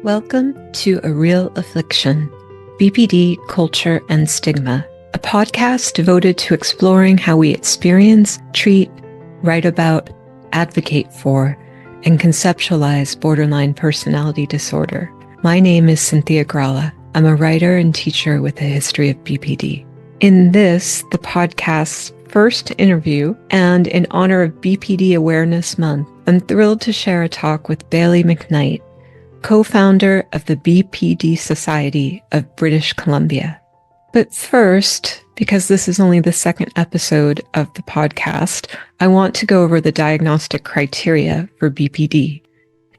Welcome to A Real Affliction, BPD Culture and Stigma, a podcast devoted to exploring how we experience, treat, write about, advocate for, and conceptualize borderline personality disorder. My name is Cynthia Gralla. I'm a writer and teacher with a history of BPD. In this, the podcast's first interview, and in honor of BPD Awareness Month, I'm thrilled to share a talk with Baylie McKnight, co-founder of the BPD Society of British Columbia. But first, because this is only the second episode of the podcast, I want to go over the diagnostic criteria for BPD.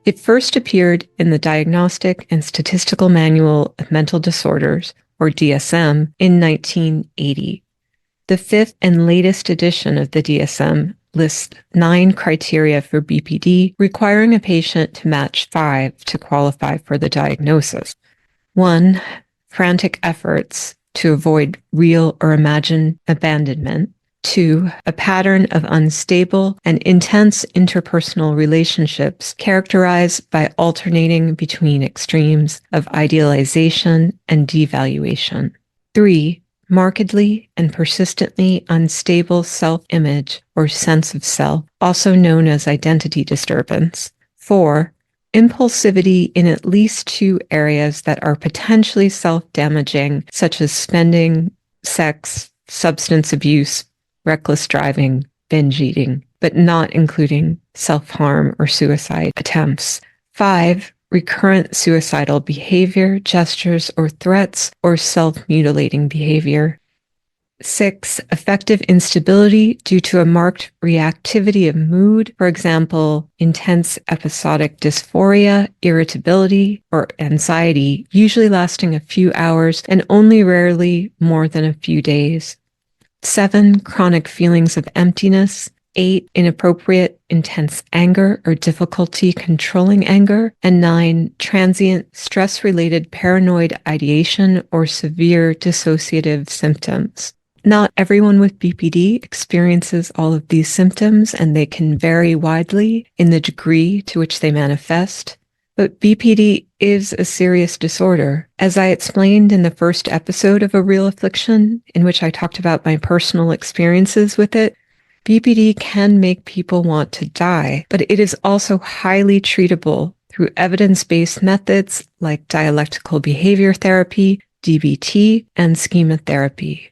It first appeared in the Diagnostic and Statistical Manual of Mental Disorders, or DSM, in 1980. The fifth and latest edition of the DSM lists 9 criteria for BPD, requiring a patient to match 5 to qualify for the diagnosis. 1. Frantic efforts to avoid real or imagined abandonment. 2. A pattern of unstable and intense interpersonal relationships characterized by alternating between extremes of idealization and devaluation. 3. Markedly and persistently unstable self-image or sense of self, also known as identity disturbance. 4. Impulsivity in at least 2 areas that are potentially self-damaging, such as spending, sex, substance abuse, reckless driving, binge eating, but not including self-harm or suicide attempts. 5. Recurrent suicidal behavior, gestures, or threats, or self-mutilating behavior. 6. Affective instability due to a marked reactivity of mood, for example, intense episodic dysphoria, irritability, or anxiety, usually lasting a few hours and only rarely more than a few days. 7. Chronic feelings of emptiness. 8. Inappropriate, intense anger or difficulty controlling anger. And 9. Transient, stress-related paranoid ideation or severe dissociative symptoms. Not everyone with BPD experiences all of these symptoms, and they can vary widely in the degree to which they manifest. But BPD is a serious disorder. As I explained in the first episode of A Real Affliction, in which I talked about my personal experiences with it, BPD can make people want to die, but it is also highly treatable through evidence-based methods like dialectical behavior therapy, DBT, and schema therapy.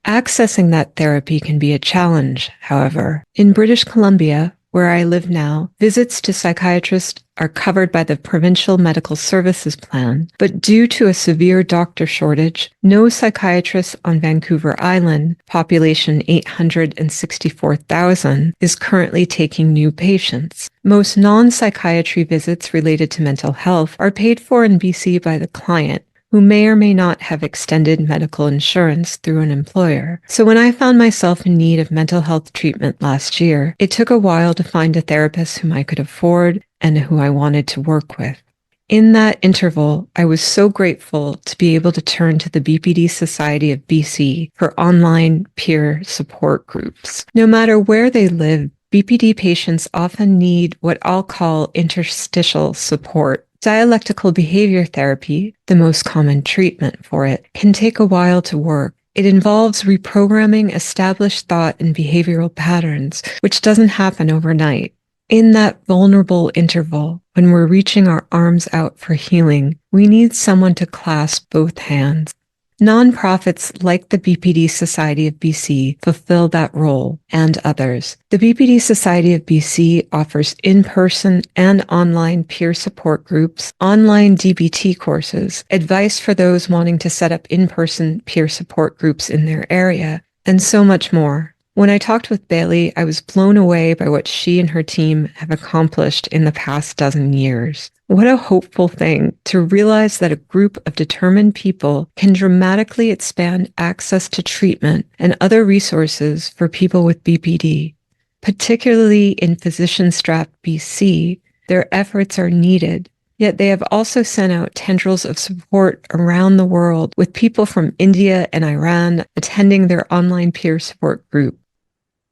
Accessing that therapy can be a challenge, however. In British Columbia, where I live now, visits to psychiatrists are covered by the Provincial Medical Services Plan, but due to a severe doctor shortage, no psychiatrist on Vancouver Island, population 864,000, is currently taking new patients. Most non-psychiatry visits related to mental health are paid for in BC by the client, who may or may not have extended medical insurance through an employer. So when I found myself in need of mental health treatment last year, it took a while to find a therapist whom I could afford and who I wanted to work with. In that interval, I was so grateful to be able to turn to the BPD Society of BC for online peer support groups. No matter where they live, BPD patients often need what I'll call interstitial support. Dialectical behavior therapy, the most common treatment for it, can take a while to work. It involves reprogramming established thought and behavioral patterns, which doesn't happen overnight. In that vulnerable interval, when we're reaching our arms out for healing, we need someone to clasp both hands. Nonprofits like the BPD Society of BC fulfill that role, and others. The BPD Society of BC offers in-person and online peer support groups, online DBT courses, advice for those wanting to set up in-person peer support groups in their area, and so much more. When I talked with Baylie, I was blown away by what she and her team have accomplished in the past 12 years. What a hopeful thing to realize that a group of determined people can dramatically expand access to treatment and other resources for people with BPD. Particularly in physician-strapped BC, their efforts are needed. Yet they have also sent out tendrils of support around the world, with people from India and Iran attending their online peer support group.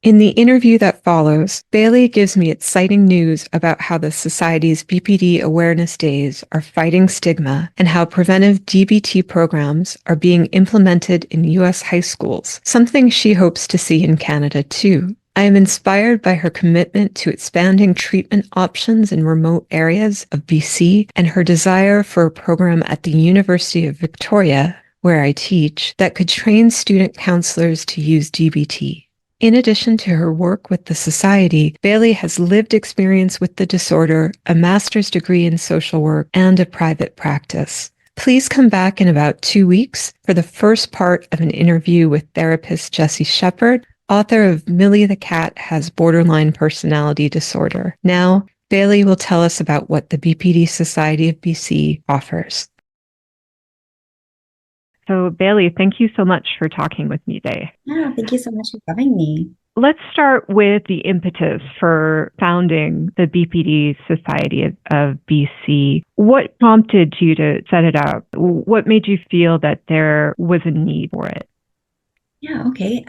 In the interview that follows, Baylie gives me exciting news about how the Society's BPD Awareness Days are fighting stigma and how preventive DBT programs are being implemented in U.S. high schools, something she hopes to see in Canada too. I am inspired by her commitment to expanding treatment options in remote areas of BC and her desire for a program at the University of Victoria, where I teach, that could train student counselors to use DBT. In addition to her work with the Society, Baylie has lived experience with the disorder, a master's degree in social work, and a private practice. Please come back in about 2 weeks for the first part of an interview with therapist Jessie Shepard, author of Millie the Cat Has Borderline Personality Disorder. Now, Baylie will tell us about what the BPD Society of BC offers. So, Baylie, thank you so much for talking with me today. Yeah, thank you so much for having me. Let's start with the impetus for founding the BPD Society of BC. What prompted you to set it up? What made you feel that there was a need for it? Yeah, okay.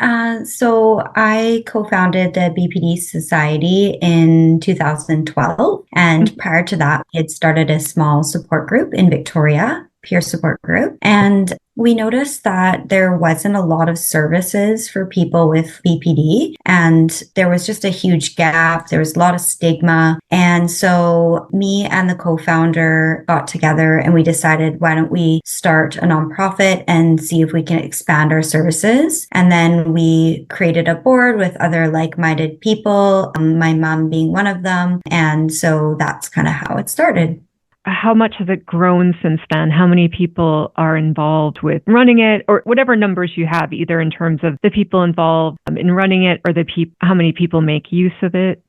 So I co-founded the BPD Society in 2012. And prior to that, we had started a small support group in Victoria, peer support group. And we noticed that there wasn't a lot of services for people with BPD, and there was just a huge gap. There was a lot of stigma. And so me and the co-founder got together and we decided, why don't we start a nonprofit and see if we can expand our services? And then we created a board with other like-minded people, my mom being one of them. And so that's kind of how it started. How much has it grown since then? How many people are involved with running it, or whatever numbers you have, either in terms of the people involved in running it or how many people make use of it?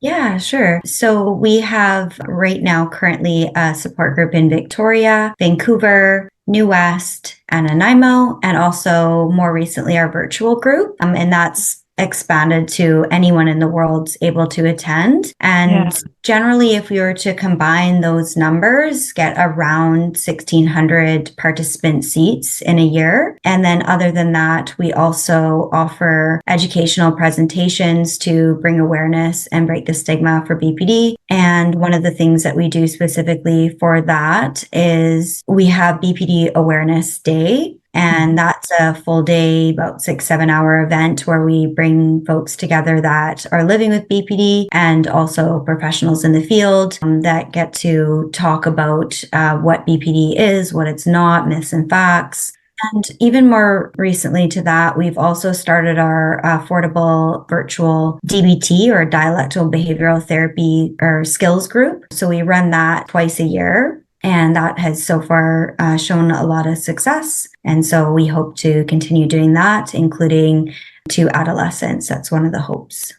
Yeah, sure. So we have right now currently a support group in Victoria, Vancouver, New West, and Nanaimo, and also more recently our virtual group. And that's expanded to anyone in the world able to attend. And generally, if we were to combine those numbers, get around 1,600 participant seats in a year. And then other than that, we also offer educational presentations to bring awareness and break the stigma for BPD. And one of the things that we do specifically for that is we have BPD Awareness Day. And that's a full day, about 6-7 hour event where we bring folks together that are living with BPD and also professionals in the field that get to talk about what BPD is, what it's not, myths and facts. And even more recently to that, we've also started our affordable virtual DBT or dialectal behavioral therapy or skills group. So we run that twice a year. And that has so far shown a lot of success. And so we hope to continue doing that, including to adolescents. That's one of the hopes.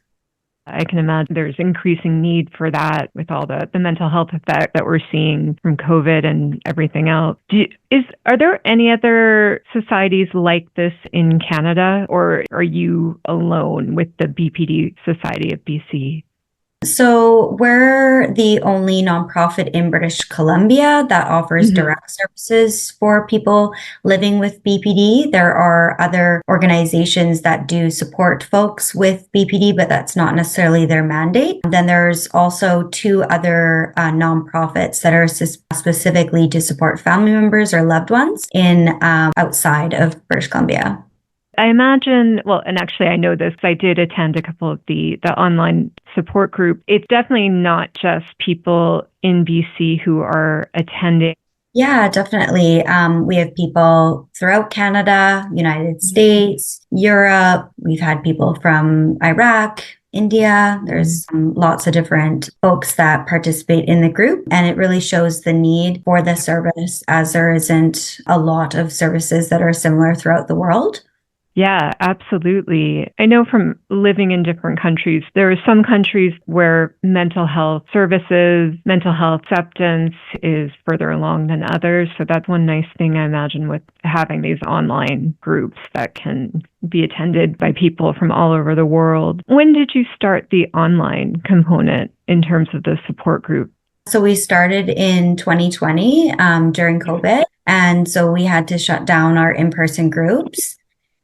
I can imagine there's increasing need for that with all the mental health effect that we're seeing from COVID and everything else. Are there any other societies like this in Canada, or are you alone with the BPD Society of BC? So we're the only nonprofit in British Columbia that offers direct services for people living with BPD. There are other organizations that do support folks with BPD, but that's not necessarily their mandate. Then there's also 2 other nonprofits that are specifically to support family members or loved ones in outside of British Columbia. I imagine, well, and actually I know this, I did attend a couple of the online support group. It's definitely not just people in BC who are attending. Yeah, definitely. We have people throughout Canada, United States, Europe. We've had people from Iraq, India. There's lots of different folks that participate in the group, and it really shows the need for the service, as there isn't a lot of services that are similar throughout the world. Yeah, absolutely. I know from living in different countries, there are some countries where mental health services, mental health acceptance is further along than others. So that's one nice thing I imagine with having these online groups that can be attended by people from all over the world. When did you start the online component in terms of the support group? So we started in 2020 during COVID. And so we had to shut down our in-person groups.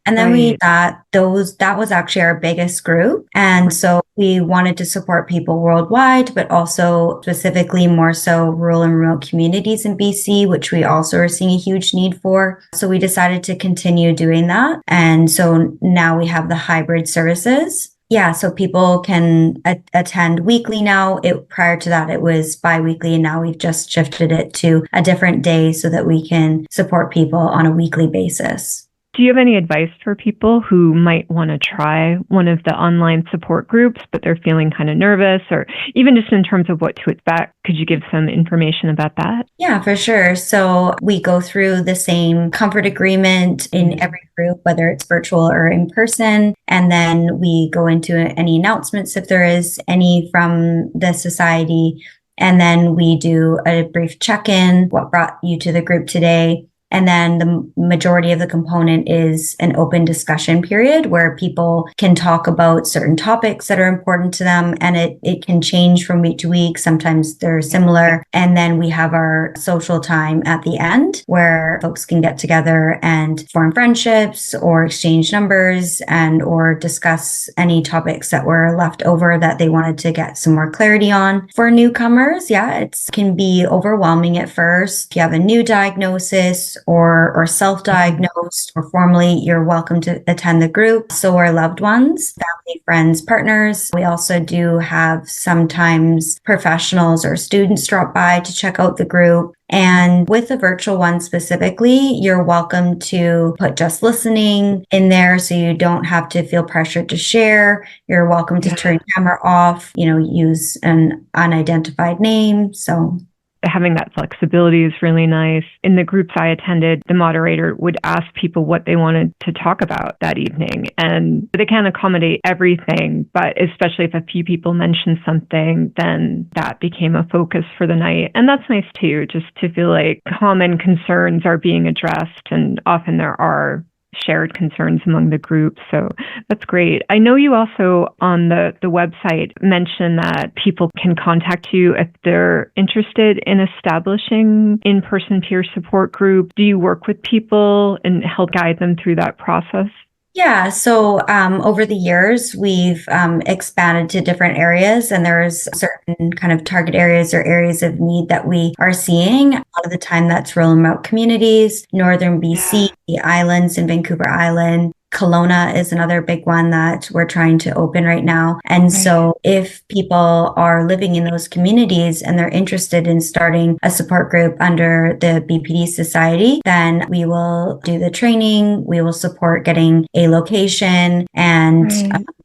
And then Right. that was actually our biggest group. And so we wanted to support people worldwide, but also specifically more so rural and remote communities in BC, which we also are seeing a huge need for. So we decided to continue doing that. And so now we have the hybrid services. Yeah, so people can attend weekly now. Prior to that, it was bi-weekly, and now we've just shifted it to a different day so that we can support people on a weekly basis. Do you have any advice for people who might want to try one of the online support groups, but they're feeling kind of nervous, or even just in terms of what to expect? Could you give some information about that? Yeah, for sure. So we go through the same comfort agreement in every group, whether it's virtual or in person. And then we go into any announcements if there is any from the society. And then we do a brief check-in, what brought you to the group today. And then the majority of the component is an open discussion period where people can talk about certain topics that are important to them. And it can change from week to week. Sometimes they're similar. And then we have our social time at the end where folks can get together and form friendships or exchange numbers and or discuss any topics that were left over that they wanted to get some more clarity on. For newcomers, yeah, it can be overwhelming at first. If you have a new diagnosis or self-diagnosed or formally, you're welcome to attend the group. So our loved ones, family, friends, partners. We also do have sometimes professionals or students drop by to check out the group. And with the virtual one specifically, you're welcome to put just listening in there so you don't have to feel pressured to share. You're welcome to turn camera off, use an unidentified name. So having that flexibility is really nice. In the groups I attended, the moderator would ask people what they wanted to talk about that evening. And they can't accommodate everything, but especially if a few people mentioned something, then that became a focus for the night. And that's nice too, just to feel like common concerns are being addressed. And often there are shared concerns among the group. So that's great. I know you also on the website mentioned that people can contact you if they're interested in establishing in-person peer support group. Do you work with people and help guide them through that process? Yeah, so over the years, we've expanded to different areas, and there's certain kind of target areas or areas of need that we are seeing. A lot of the time, that's rural and remote communities, northern BC, the islands in Vancouver Island. Kelowna is another big one that we're trying to open right now. And so if people are living in those communities and they're interested in starting a support group under the BPD Society, then we will do the training. We will support getting a location and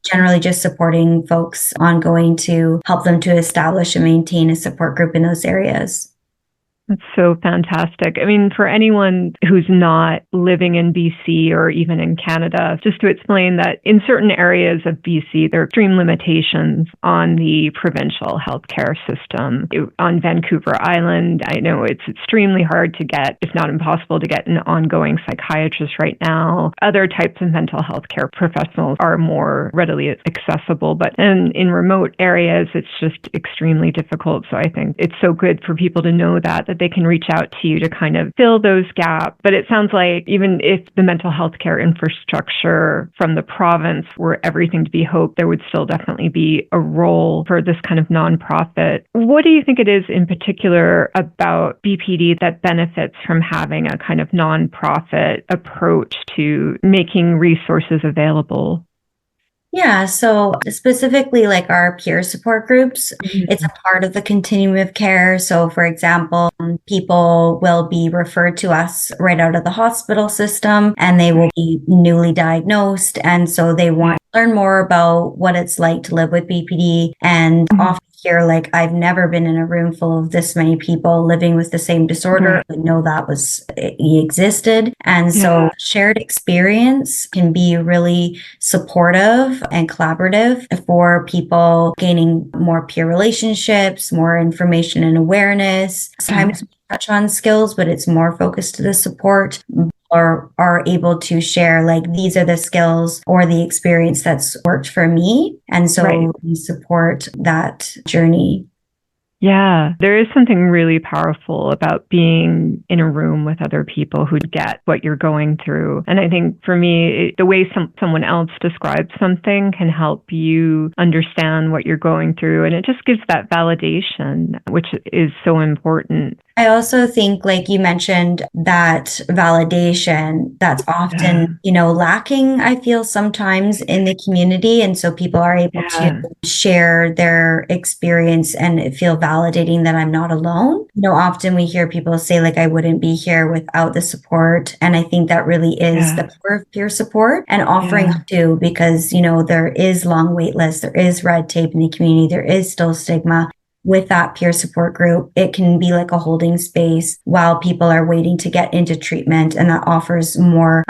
generally just supporting folks ongoing to help them to establish and maintain a support group in those areas. That's so fantastic. I mean, for anyone who's not living in BC or even in Canada, just to explain that in certain areas of BC, there are extreme limitations on the provincial healthcare system. On Vancouver Island, I know it's extremely hard to get, if not impossible, to get an ongoing psychiatrist right now. Other types of mental health care professionals are more readily accessible, but in remote areas, it's just extremely difficult. So I think it's so good for people to know that they can reach out to you to kind of fill those gaps. But it sounds like even if the mental health care infrastructure from the province were everything to be hoped, there would still definitely be a role for this kind of nonprofit. What do you think it is in particular about BPD that benefits from having a kind of nonprofit approach to making resources available? Yeah, so specifically like our peer support groups, it's a part of the continuum of care. So for example, people will be referred to us right out of the hospital system and they will be newly diagnosed. And so they want to learn more about what it's like to live with BPD and often hear like, I've never been in a room full of this many people living with the same disorder. I know that it existed. And so shared experience can be really supportive and collaborative for people gaining more peer relationships, more information and awareness. Sometimes we touch on skills, but it's more focused to the support, or are able to share like these are the skills or the experience that's worked for me. And so we support that journey. Yeah, there is something really powerful about being in a room with other people who get what you're going through. And I think for me, the way someone else describes something can help you understand what you're going through. And it just gives that validation, which is so important. I also think, like you mentioned, that validation that's often, lacking, I feel sometimes in the community. And so people are able to share their experience and feel validating that I'm not alone. Often we hear people say, like, I wouldn't be here without the support. And I think that really is the power of peer support and offering too, because, there is long wait lists, there is red tape in the community, there is still stigma. With that peer support group, it can be like a holding space while people are waiting to get into treatment, and that offers more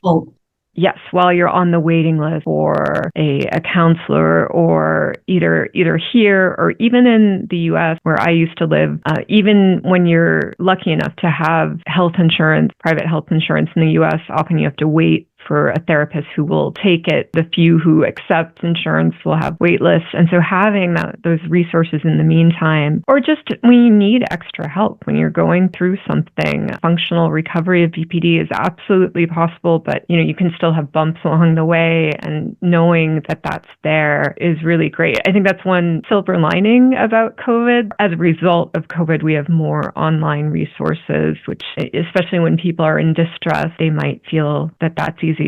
hope. Yes, while you're on the waiting list for a counselor, or either here or even in the US where I used to live, even when you're lucky enough to have health insurance, private health insurance in the US, often you have to wait for a therapist who will take it. The few who accept insurance will have wait lists. And so having those resources in the meantime, or just when you need extra help, when you're going through something, functional recovery of BPD is absolutely possible, but you can still have bumps along the way, and knowing that that's there is really great. I think that's one silver lining about COVID. As a result of COVID, we have more online resources, which, especially when people are in distress, they might feel that that's easier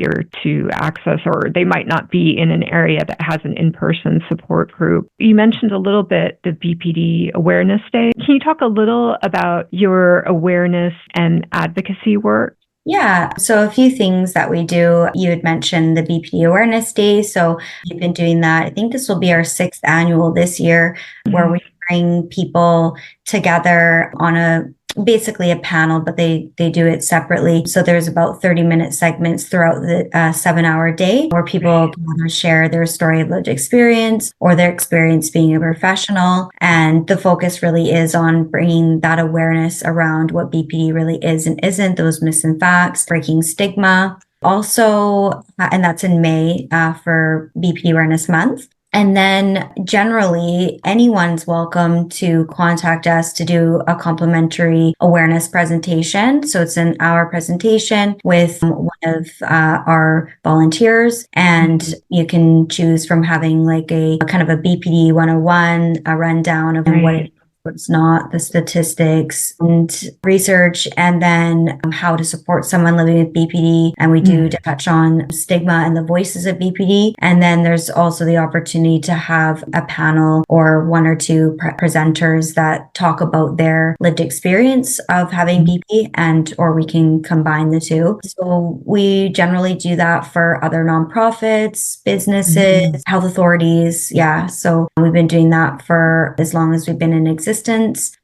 to access, or they might not be in an area that has an in-person support group. You mentioned a little bit the BPD Awareness Day. Can you talk a little about your awareness and advocacy work? Yeah, so a few things that we do. You had mentioned the BPD Awareness Day. So we've been doing that. I think this will be our 6th annual this year, where we bring people together on basically a panel, but they do it separately. So there's about 30-minute segments throughout the 7-hour day where people can share their story of lived experience or their experience being a professional. And the focus really is on bringing that awareness around what BPD really is and isn't, those myths and facts, breaking stigma. Also, and that's in May for BPD Awareness Month. And then generally, anyone's welcome to contact us to do a complimentary awareness presentation. So it's an hour presentation with one of our volunteers, and you can choose from having like a kind of a BPD 101, a rundown of what it is, what's not, the statistics and research, and then how to support someone living with BPD. And we do touch on stigma and the voices of BPD. And then there's also the opportunity to have a panel or one or two presenters that talk about their lived experience of having BPD, or we can combine the two. So we generally do that for other nonprofits, businesses, health authorities. Yeah. So we've been doing that for as long as we've been in existence.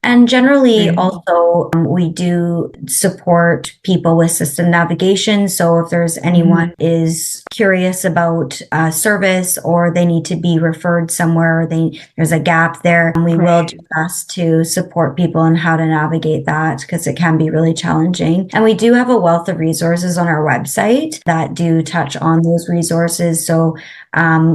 And generally also we do support people with system navigation. So if there's anyone is curious about a service, or they need to be referred somewhere, or there's a gap there, and we will do best to support people in how to navigate that, because it can be really challenging. And we do have a wealth of resources on our website that do touch on those resources. So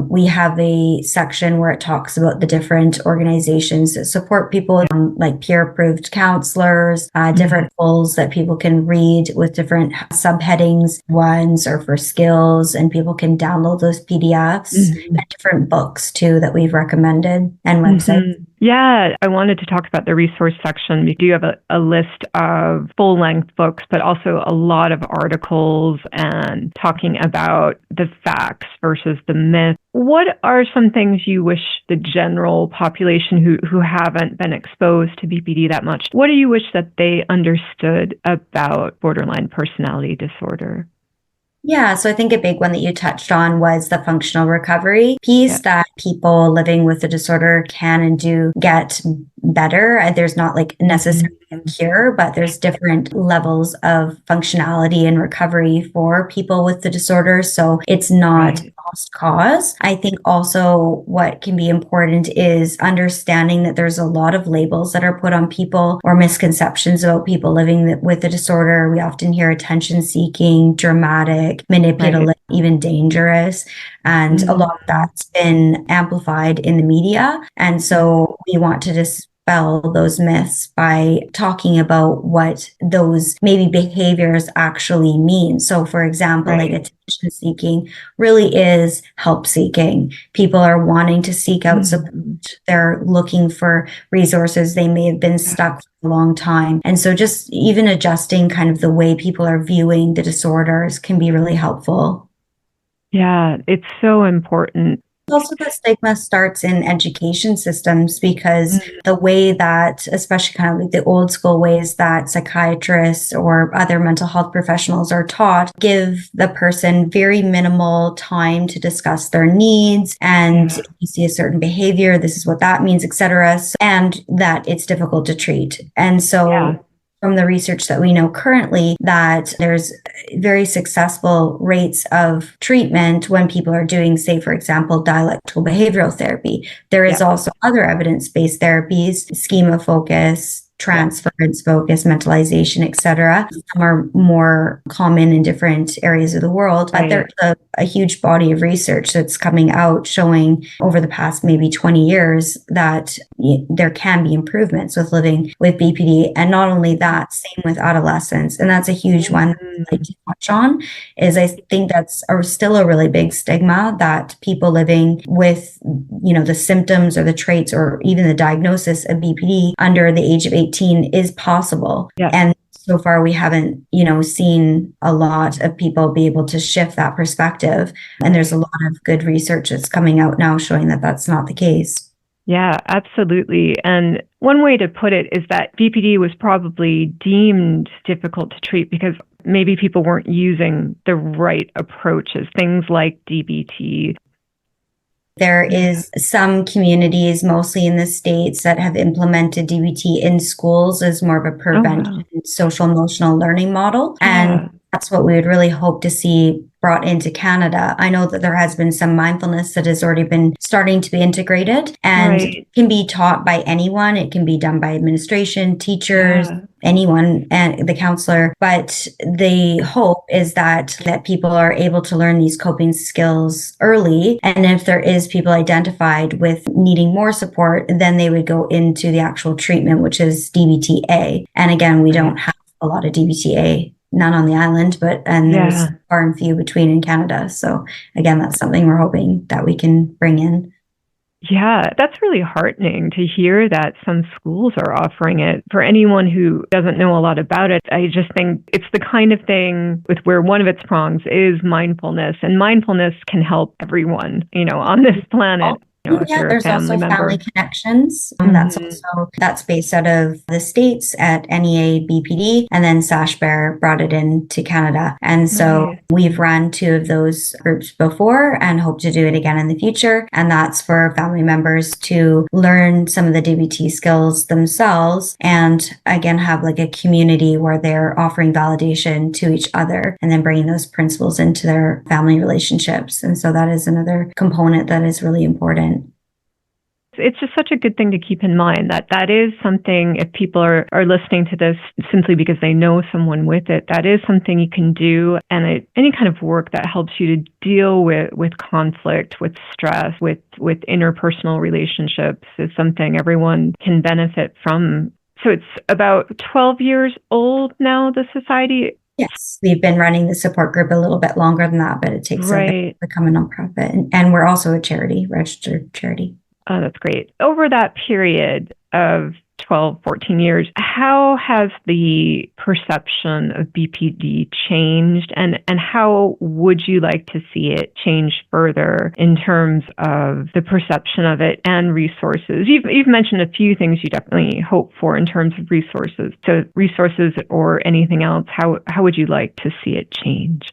we have a section where it talks about the different organizations that support people, like peer-approved counselors, different tools that people can read with different subheadings. Ones are for skills, and people can download those PDFs, and different books too that we've recommended, and websites. Yeah, I wanted to talk about the resource section. We do have a list of full-length books, but also a lot of articles and talking about the facts versus the myth. What are some things you wish the general population who haven't been exposed to BPD that much, what do you wish that they understood about borderline personality disorder? Yeah, so I think a big one that you touched on was the functional recovery piece, that people living with the disorder can and do get better. There's not like necessarily a cure, but there's different levels of functionality and recovery for people with the disorder. So it's not lost cause. I think also what can be important is understanding that there's a lot of labels that are put on people, or misconceptions about people living with the disorder. We often hear attention seeking, dramatic, manipulative, even dangerous. And a lot of that's been amplified in the media. And so we want to just those myths by talking about what those maybe behaviors actually mean. So for example, like attention seeking really is help seeking. People are wanting to seek out support. They're looking for resources. They may have been stuck for a long time. And so just even adjusting kind of the way people are viewing the disorders can be really helpful. Yeah, it's so important. Also, the stigma starts in education systems because the way that, especially kind of like the old school ways that psychiatrists or other mental health professionals are taught, give the person very minimal time to discuss their needs. And if you see a certain behavior, this is what that means, etc. And that it's difficult to treat. And so from the research that we know currently, that there's very successful rates of treatment when people are doing, say, for example, dialectical behavioral therapy. There is also other evidence-based therapies, schema focus, transference focus, mentalization, etc. Some are more common in different areas of the world, but there's a huge body of research that's coming out showing over the past maybe 20 years that there can be improvements with living with BPD. And not only that, same with adolescents. And that's a huge one I'd like to touch on, is I think that's still a really big stigma that people living with, the symptoms or the traits or even the diagnosis of BPD under the age of 18 is possible. And so far we haven't, seen a lot of people be able to shift that perspective. And there's a lot of good research that's coming out now showing that that's not the case. Yeah, absolutely. And one way to put it is that BPD was probably deemed difficult to treat because maybe people weren't using the right approaches, things like DBT. There is some communities, mostly in the States, that have implemented DBT in schools as more of a prevention, social emotional learning model. And that's what we would really hope to see brought into Canada. I know that there has been some mindfulness that has already been starting to be integrated and it can be taught by anyone. It can be done by administration, teachers, anyone, and the counselor. But the hope is that people are able to learn these coping skills early. And if there is people identified with needing more support, then they would go into the actual treatment, which is DBTA. And again, we don't have a lot of DBTA. None on the island, and there's far and few between in Canada. So again, that's something we're hoping that we can bring in. Yeah, that's really heartening to hear that some schools are offering it. For anyone who doesn't know a lot about it, I just think it's the kind of thing with where one of its prongs is mindfulness, and mindfulness can help everyone, on this planet. There's also Family Connections. That's based out of the States at NEA BPD, and then Sash Bear brought it into Canada. And so we've run 2 of those groups before and hope to do it again in the future. And that's for family members to learn some of the DBT skills themselves and again have like a community where they're offering validation to each other and then bringing those principles into their family relationships. And so that is another component that is really important. It's just such a good thing to keep in mind that is something, if people are listening to this simply because they know someone with it, that is something you can do. And any kind of work that helps you to deal with conflict, with stress, with interpersonal relationships is something everyone can benefit from. So it's about 12 years old now, the society. Yes, we've been running the support group a little bit longer than that, but it takes a bit to become a nonprofit. And we're also a charity, registered charity. Oh, that's great. Over that period of 12, 14 years, how has the perception of BPD changed, and how would you like to see it change further in terms of the perception of it and resources? You've mentioned a few things you definitely hope for in terms of resources. So resources or anything else, how would you like to see it change?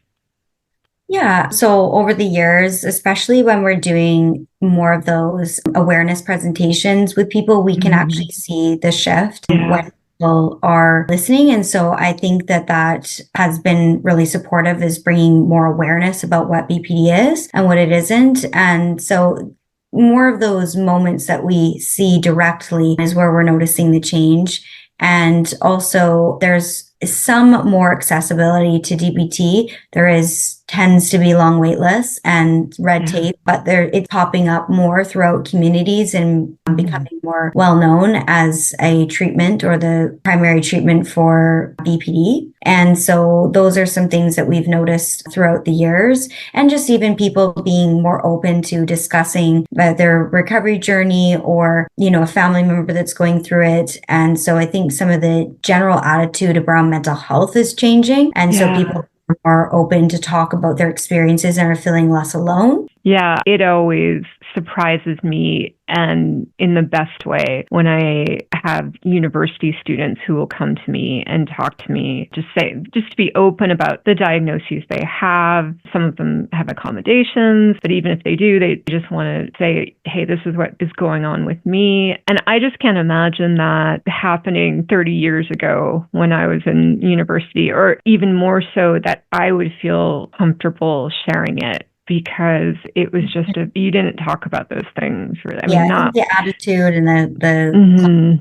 Yeah. So over the years, especially when we're doing more of those awareness presentations with people, we can actually see the shift when people are listening. And so I think that has been really supportive, is bringing more awareness about what BPD is and what it isn't. And so more of those moments that we see directly is where we're noticing the change. And also there's some more accessibility to DBT. There tends to be long wait lists and red tape, but it's popping up more throughout communities and becoming more well known as a treatment or the primary treatment for BPD. And so those are some things that we've noticed throughout the years, and just even people being more open to discussing their recovery journey or, a family member that's going through it. And so I think some of the general attitude around mental health is changing. And so people are open to talk about their experiences and are feeling less alone. Yeah, it always surprises me, and in the best way, when I have university students who will come to me and talk to me, just to be open about the diagnoses they have. Some of them have accommodations, but even if they do, they just want to say, hey, this is what is going on with me. And I just can't imagine that happening 30 years ago when I was in university, or even more so that I would feel comfortable sharing it, because it was just you didn't talk about those things. Really. I think the attitude and the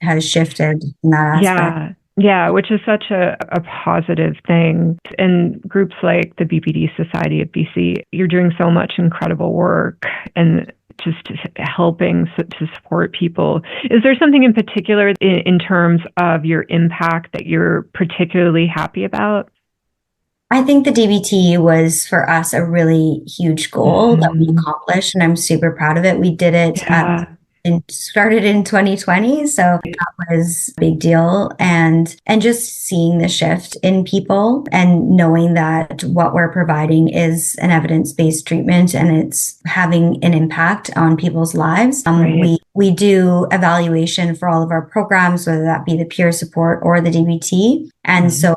has shifted in that aspect. Yeah, which is such a positive thing. And groups like the BPD Society of BC, you're doing so much incredible work and just helping to support people. Is there something in particular in terms of your impact that you're particularly happy about? I think the DBT was for us a really huge goal that we accomplished, and I'm super proud of it. We did it and started in 2020, so that was a big deal. And just seeing the shift in people and knowing that what we're providing is an evidence-based treatment and it's having an impact on people's lives. We do evaluation for all of our programs, whether that be the peer support or the DBT, and so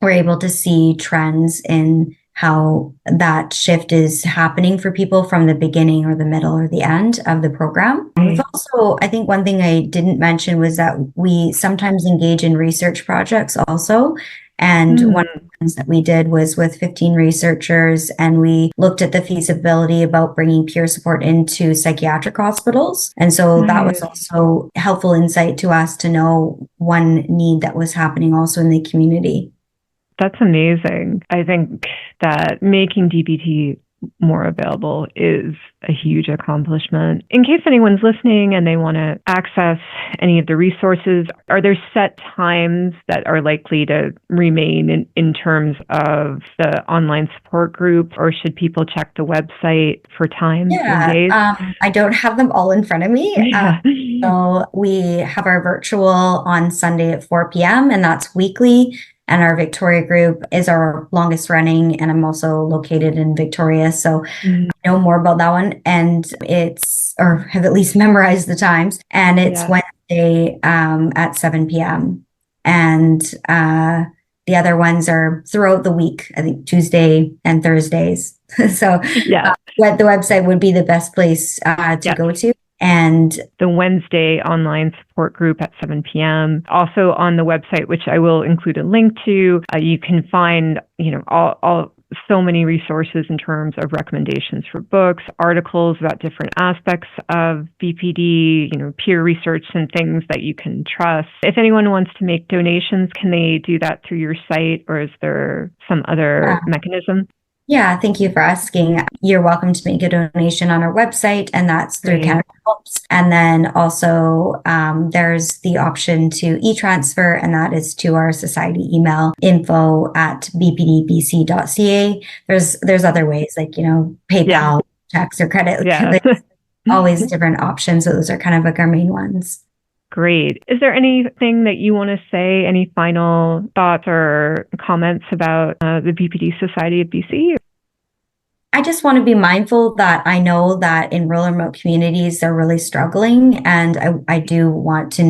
we're able to see trends in how that shift is happening for people from the beginning or the middle or the end of the program. And we've also, I think one thing I didn't mention was that we sometimes engage in research projects also. And one of the things that we did was with 15 researchers, and we looked at the feasibility about bringing peer support into psychiatric hospitals. And so that was also helpful insight to us to know one need that was happening also in the community. That's amazing. I think that making DBT more available is a huge accomplishment. In case anyone's listening and they want to access any of the resources, are there set times that are likely to remain in terms of the online support group, or should people check the website for times and days? I don't have them all in front of me. So we have our virtual on Sunday at 4 p.m. and that's weekly. And our Victoria group is our longest running. And I'm also located in Victoria. So I know more about that one. And or have at least memorized the times. And it's Wednesday at 7 p.m. And the other ones are throughout the week, I think Tuesday and Thursdays. So the website would be the best place to go to. And the Wednesday online support group at 7 p.m. Also on the website, which I will include a link to, you can find, all so many resources in terms of recommendations for books, articles about different aspects of BPD, peer research and things that you can trust. If anyone wants to make donations, can they do that through your site, or is there some other mechanism? Yeah, thank you for asking. You're welcome to make a donation on our website, and that's through Canada Helps. And then also there's the option to e-transfer, and that is to our society email, info@bpdbc.ca. There's other ways like, PayPal, checks, or credit. There's always different options. So those are kind of like our main ones. Great. Is there anything that you want to say, any final thoughts or comments about the BPD Society of BC? I just want to be mindful that I know that in rural and remote communities, they're really struggling. And I do want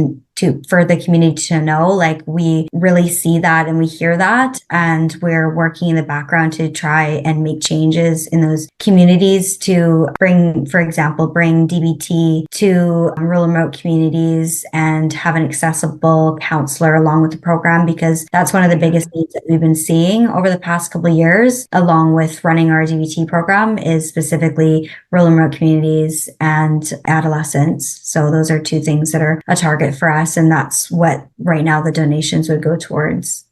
for the community to know, like, we really see that and we hear that, and we're working in the background to try and make changes in those communities to bring DBT to rural and remote communities and have an accessible counselor along with the program, because that's one of the biggest needs that we've been seeing over the past couple of years, along with running our DBT program, is specifically rural and remote communities and adolescents. So those are two things that are a target for us. And that's what right now the donations would go towards.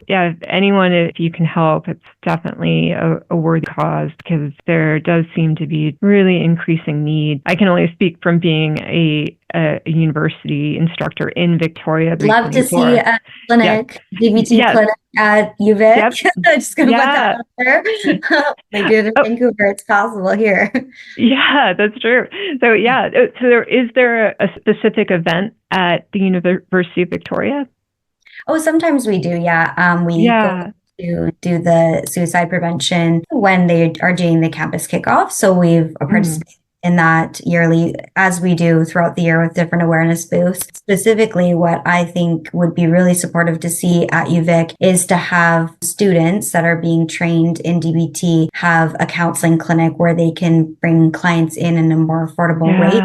yeah, if anyone, if you can help, it's definitely a worthy cause, because there does seem to be really increasing need. I can only speak from being a university instructor in Victoria. Love to see a clinic, DBT Yes. clinic at UVic. Yep. I'm just going to put Yeah. that out there. They do it in Vancouver. It's possible here. Yeah, that's true. So yeah, is there a specific event at the University of Victoria? Oh, sometimes we do. Yeah. We go to do the suicide prevention when they are doing the campus kickoff. So we've participated in that yearly, as we do throughout the year with different awareness booths. Specifically, what I think would be really supportive to see at UVic is to have students that are being trained in DBT have a counseling clinic where they can bring clients in a more affordable rate.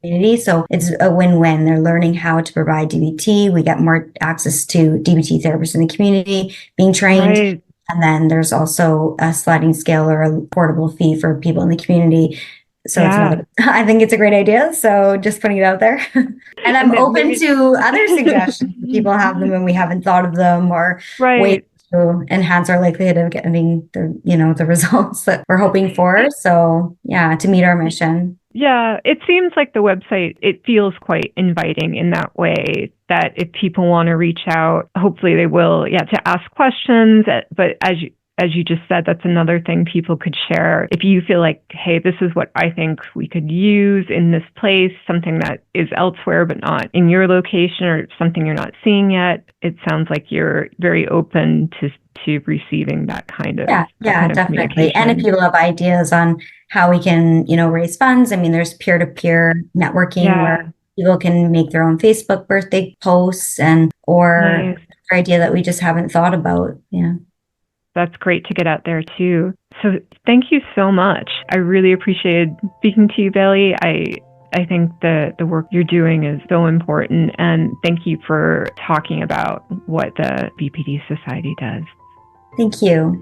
Community. So it's a win-win. They're learning how to provide DBT. We get more access to DBT therapists in the community being trained. Right. And then there's also a sliding scale or a affordable fee for people in the community. So it's another, I think it's a great idea. So just putting it out there. And I'm open to other suggestions. People have them and we haven't thought of them, or ways to enhance our likelihood of getting the results that we're hoping for. So yeah, to meet our mission. Yeah, it seems like the website, it feels quite inviting in that way, that if people want to reach out, hopefully they will, to ask questions. But as you just said, that's another thing people could share. If you feel like, hey, this is what I think we could use in this place, something that is elsewhere but not in your location, or something you're not seeing yet, it sounds like you're very open to receiving that kind of definitely. And if people have ideas on how we can raise funds, I mean, there's peer-to-peer networking where people can make their own Facebook birthday posts or idea that we just haven't thought about. That's great to get out there too. So thank you so much. I really appreciated speaking to you, Baylie. I think the work you're doing is so important, and thank you for talking about what the BPD Society does. Thank you.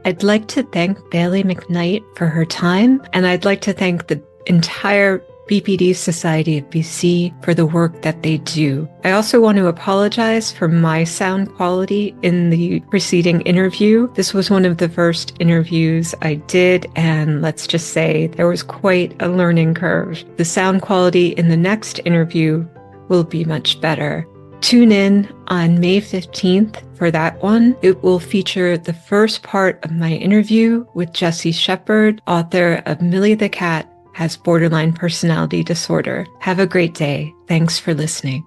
I'd like to thank Baylie McKnight for her time, and I'd like to thank the entire BPD Society of BC for the work that they do. I also want to apologize for my sound quality in the preceding interview. This was one of the first interviews I did, and let's just say there was quite a learning curve. The sound quality in the next interview will be much better. Tune in on May 15th for that one. It will feature the first part of my interview with Jessie Shepard, author of Millie the Cat Has Borderline Personality Disorder. Have a great day. Thanks for listening.